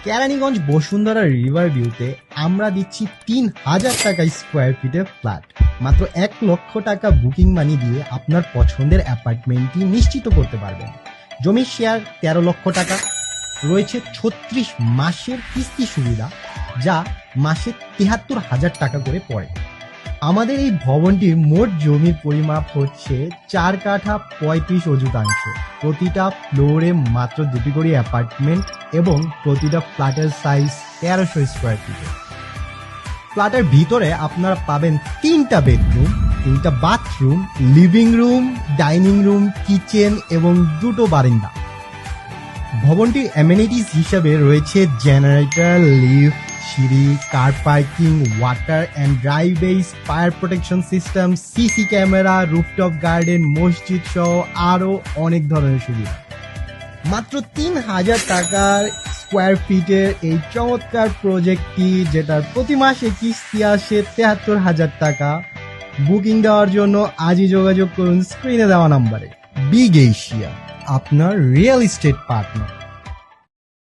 Keraniganj Bashundhara river ভিউতে আমরা দিচ্ছি ৩,০০০ টাকা স্কোয়ার ফিটের ফ্ল্যাট। মাত্র ১,০০,০০০ টাকা বুকিং মানি দিয়ে আপনার পছন্দের অ্যাপার্টমেন্টটি নিশ্চিত করতে পারবেন। জমির শেয়ার ১৩ লক্ষ টাকা, রয়েছে ৩৬ মাসের কিস্তি সুবিধা, যা মাসে ৭৩,০০০ টাকা করে পড়ে। আমাদের এই ভবনটির মোট জমির পরিমাপ হচ্ছে ৪ কাঠা ৩৫ অযুতাংশ। প্রতিটা ফ্লোরে মাত্র ২টি করে অ্যাপার্টমেন্ট এবং প্রতিটা ফ্ল্যাটের সাইজ ১৩০০ স্কোয়ার ফিট। ফ্ল্যাটের ভিতরে আপনারা পাবেন ৩টা বেডরুম, ৩টা bathroom, living room, dining room, kitchen এবং ২টো বারান্দা। ভবনটির অ্যামেনিটিস হিসেবে রয়েছে জেনারেটর, লিফট, সিঁড়ি, car parking, water and driveways, fire protection system, CC camera, rooftop garden, মসজিদ সহ আরও অনেক ধরনের সুবিধা। মাত্র ৩,০০০ টাকার স্কোয়ার ফিটের এই চমৎকার প্রজেক্টটি, যেটার প্রতি মাসে কিস্তি আসে ৭৩,০০০ টাকা। বুকিং দেওয়ার জন্য আজই যোগাযোগ করুন স্ক্রিনে দেওয়া নাম্বারে। বিগ এশিয়া, আপনার রিয়েল এস্টেট পার্টনার।